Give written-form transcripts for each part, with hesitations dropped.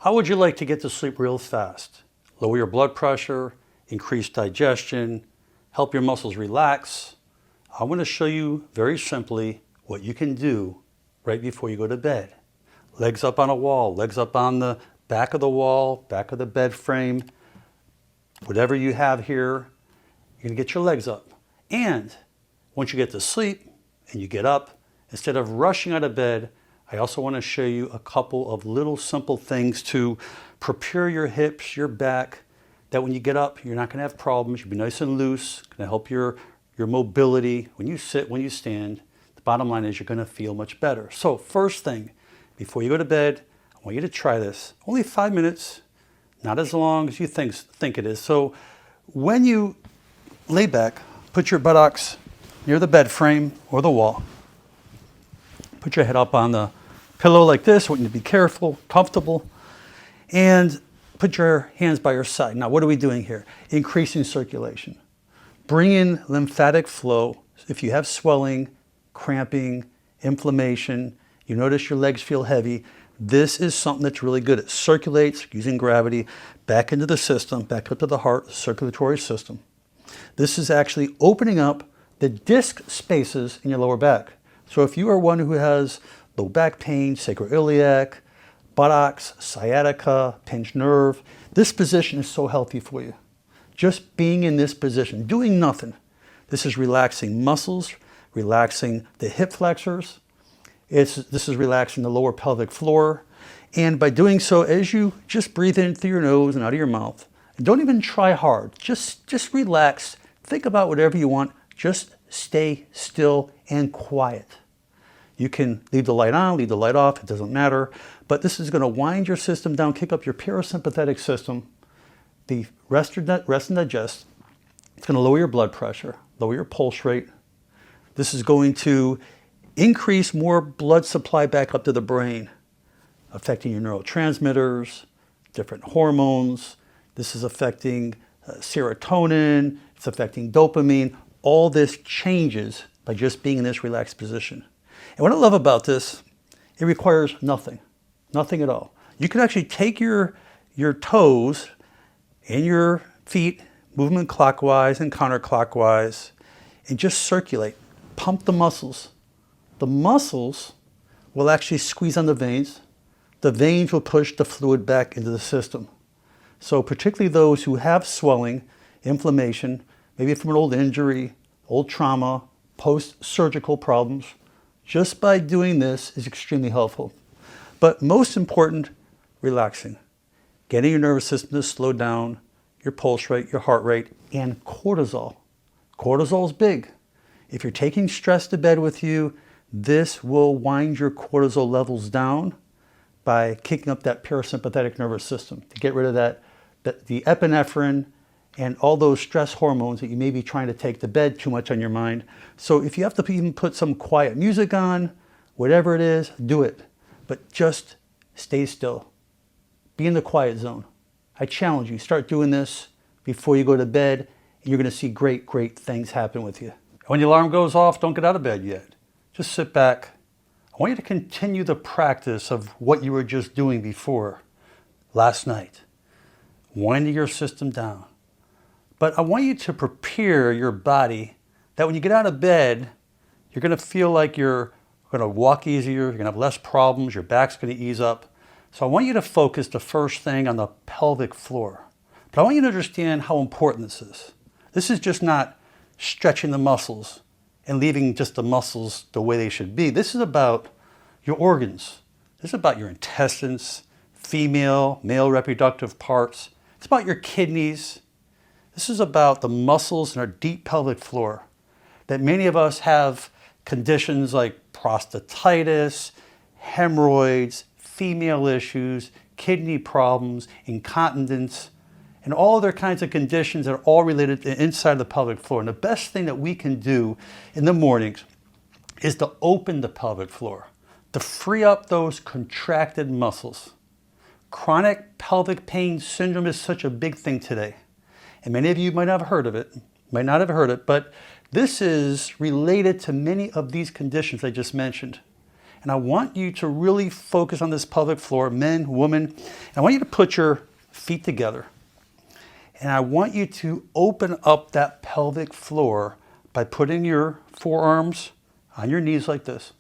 How would you like to get to sleep real fast? Lower your blood pressure, increase digestion, help your muscles relax. I want to show you very simply what you can do right before you go to bed. Legs up on a wall, legs up on the back of the wall, back of the bed frame. Whatever you have here, you're going to get your legs up. And once you get to sleep and you get up, instead of rushing out of bed, I also want to show you a couple of little simple things to prepare your hips, your back, that when you get up, you're not going to have problems. You'll be nice and loose, going to help your mobility. When you sit, when you stand, the bottom line is you're going to feel much better. So first thing, before you go to bed, I want you to try this. Only 5 minutes, not as long as you think it is. So when you lay back, put your buttocks near the bed frame or the wall. Put your head up on the pillow like this. I want you to be careful, comfortable, and put your hands by your side. Now, what are we doing here? Increasing circulation. Bring in lymphatic flow. If you have swelling, cramping, inflammation, you notice your legs feel heavy, this is something that's really good. It circulates using gravity back into the system, back up to the heart, circulatory system. This is actually opening up the disc spaces in your lower back. So if you are one who has low back pain, sacroiliac, buttocks, sciatica, pinched nerve, this position is so healthy for you. Just being in this position, doing nothing. This is relaxing muscles, relaxing the hip flexors. This is relaxing the lower pelvic floor. And by doing so, as you just breathe in through your nose and out of your mouth, and don't even try hard, just relax. Think about whatever you want. Just stay still and quiet. You can leave the light on, leave the light off, it doesn't matter. But this is going to wind your system down, kick up your parasympathetic system, the rest and digest. It's going to lower your blood pressure, lower your pulse rate. This is going to increase more blood supply back up to the brain, affecting your neurotransmitters, different hormones. This is affecting serotonin, it's affecting dopamine. All this changes by just being in this relaxed position. And what I love about this, it requires nothing at all. You can actually take your toes and your feet, movement clockwise and counterclockwise, and just circulate. Pump the muscles. The muscles will actually squeeze on the veins. The veins will push the fluid back into the system. So particularly those who have swelling, inflammation, maybe from an old injury, old trauma, post-surgical problems, just by doing this is extremely helpful. But most important, relaxing. Getting your nervous system to slow down, your pulse rate, your heart rate, and cortisol. Cortisol is big. If you're taking stress to bed with you, this will wind your cortisol levels down by kicking up that parasympathetic nervous system to get rid of the epinephrine and all those stress hormones that you may be trying to take to bed too much on your mind. So if you have to even put some quiet music on, whatever it is, do it. But just stay still. Be in the quiet zone. I challenge you, start doing this before you go to bed, and you're going to see great, great things happen with you. When the alarm goes off, don't get out of bed yet. Just sit back. I want you to continue the practice of what you were just doing before last night, winding your system down. But I want you to prepare your body that when you get out of bed, you're going to feel like you're going to walk easier, you're going to have less problems, your back's going to ease up. So I want you to focus the first thing on the pelvic floor. But I want you to understand how important this is. This is just not stretching the muscles and leaving just the muscles the way they should be. This is about your organs. This is about your intestines, female, male reproductive parts. It's about your kidneys. This is about the muscles in our deep pelvic floor. That many of us have conditions like prostatitis, hemorrhoids, female issues, kidney problems, incontinence, and all other kinds of conditions that are all related to the inside of the pelvic floor. And the best thing that we can do in the mornings is to open the pelvic floor, to free up those contracted muscles. Chronic pelvic pain syndrome is such a big thing today. And many of you might not have heard of it, but this is related to many of these conditions I just mentioned. And I want you to really focus on this pelvic floor, men, women. And I want you to put your feet together. And I want you to open up that pelvic floor by putting your forearms on your knees like this.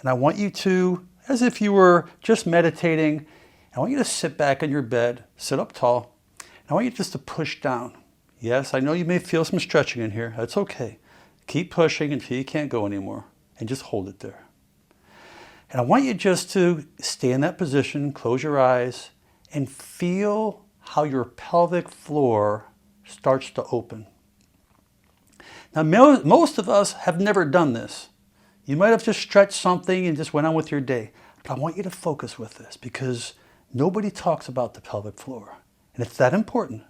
And I want you to, as if you were just meditating, I want you to sit back in your bed, sit up tall. And I want you just to push down. Yes, I know you may feel some stretching in here. That's okay. Keep pushing until you can't go anymore. And just hold it there. And I want you just to stay in that position, close your eyes, and feel how your pelvic floor starts to open. Now, most of us have never done this. You might have just stretched something and just went on with your day. But I want you to focus with this because nobody talks about the pelvic floor. And it's that important.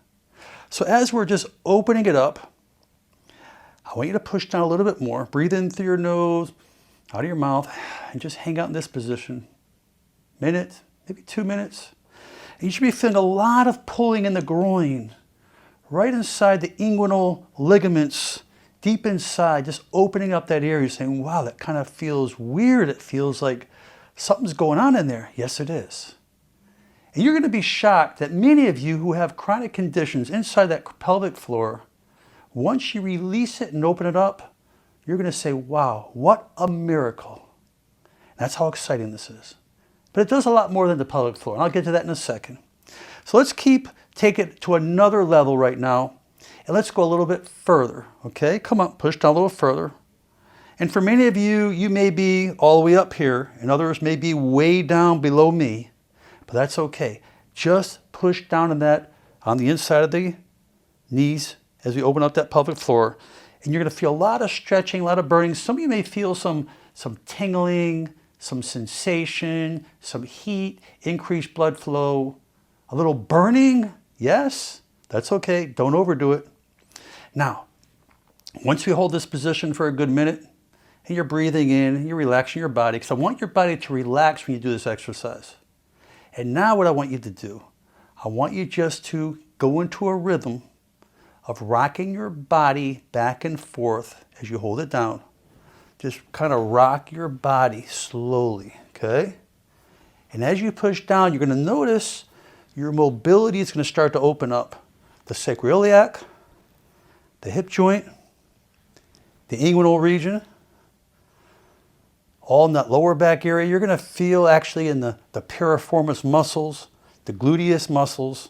So as we're just opening it up, I want you to push down a little bit more. Breathe in through your nose, out of your mouth, and just hang out in this position. Minute, maybe 2 minutes. And you should be feeling a lot of pulling in the groin, right inside the inguinal ligaments, deep inside, just opening up that area, saying, wow, that kind of feels weird. It feels like something's going on in there. Yes, it is. And you're going to be shocked that many of you who have chronic conditions inside that pelvic floor, once you release it and open it up, you're going to say, wow, what a miracle. That's how exciting this is. But it does a lot more than the pelvic floor, and I'll get to that in a second. So let's take it to another level right now, and let's go a little bit further, okay? Come on, push down a little further. And for many of you, you may be all the way up here, and others may be way down below me, but that's okay. Just push down on the inside of the knees as we open up that pelvic floor, and you're going to feel a lot of stretching, a lot of burning. Some of you may feel some tingling, some sensation, some heat, increased blood flow, a little burning. Yes, that's okay. Don't overdo it. Now, once we hold this position for a good minute, and you're breathing in, and you're relaxing your body, because I want your body to relax when you do this exercise. And now what I want you to do, I want you just to go into a rhythm of rocking your body back and forth as you hold it down. Just kind of rock your body slowly, okay? And as you push down, you're going to notice your mobility is going to start to open up. The sacroiliac, the hip joint, the inguinal region, all in that lower back area. You're going to feel actually in the piriformis muscles, the gluteus muscles,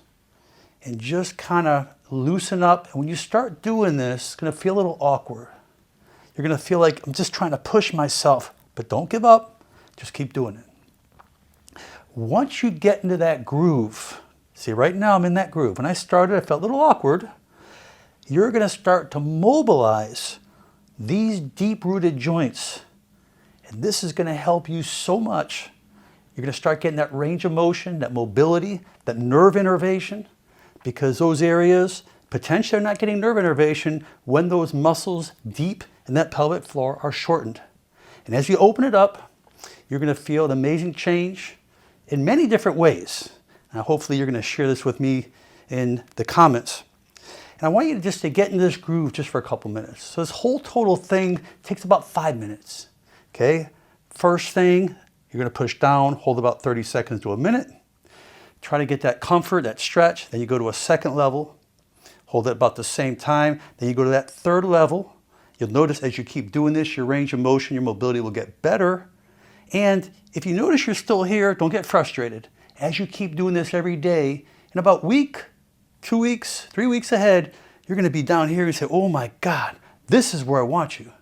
and just kind of loosen up. And when you start doing this, it's going to feel a little awkward. You're going to feel like I'm just trying to push myself, but don't give up. Just keep doing it. Once you get into that groove, see right now I'm in that groove. When I started, I felt a little awkward. You're going to start to mobilize these deep-rooted joints. And this is going to help you so much. You're going to start getting that range of motion, that mobility, that nerve innervation, because those areas potentially are not getting nerve innervation when those muscles deep in that pelvic floor are shortened. And as you open it up, you're going to feel an amazing change in many different ways. Now, hopefully you're going to share this with me in the comments. And I want you to get into this groove just for a couple minutes. So this whole total thing takes about 5 minutes. Okay? First thing, you're going to push down, hold about 30 seconds to a minute. Try to get that comfort, that stretch. Then you go to a second level. Hold it about the same time. Then you go to that third level. You'll notice as you keep doing this, your range of motion, your mobility will get better. And if you notice you're still here, don't get frustrated. As you keep doing this every day, in about a week, 2 weeks, 3 weeks ahead, you're going to be down here and say, oh my God, this is where I want you.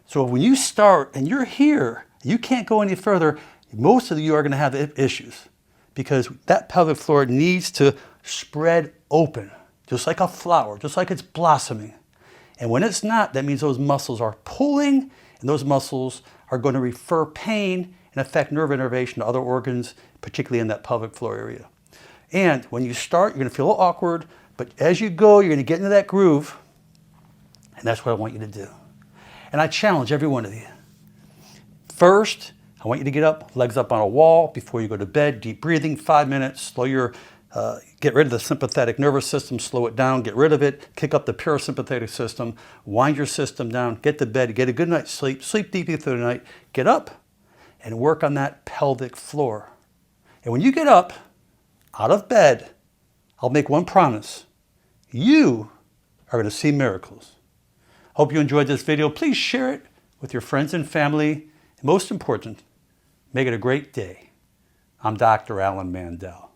So when you start and you're here, you can't go any further, most of you are going to have issues because that pelvic floor needs to spread open, just like a flower, just like it's blossoming. And when it's not, that means those muscles are pulling, and those muscles are going to refer pain and affect nerve innervation to other organs, particularly in that pelvic floor area. And when you start, you're going to feel a little awkward, but as you go, you're going to get into that groove, and that's what I want you to do. And I challenge every one of you. First, I want you to get up, legs up on a wall before you go to bed, deep breathing, 5 minutes, get rid of the sympathetic nervous system, slow it down, get rid of it, kick up the parasympathetic system, wind your system down, get to bed, get a good night's sleep, sleep deeply through the night, get up, and work on that pelvic floor. And when you get up out of bed, I'll make one promise. You are going to see miracles. Hope you enjoyed this video. Please share it with your friends and family. And most important, make it a great day. I'm Dr. Alan Mandell.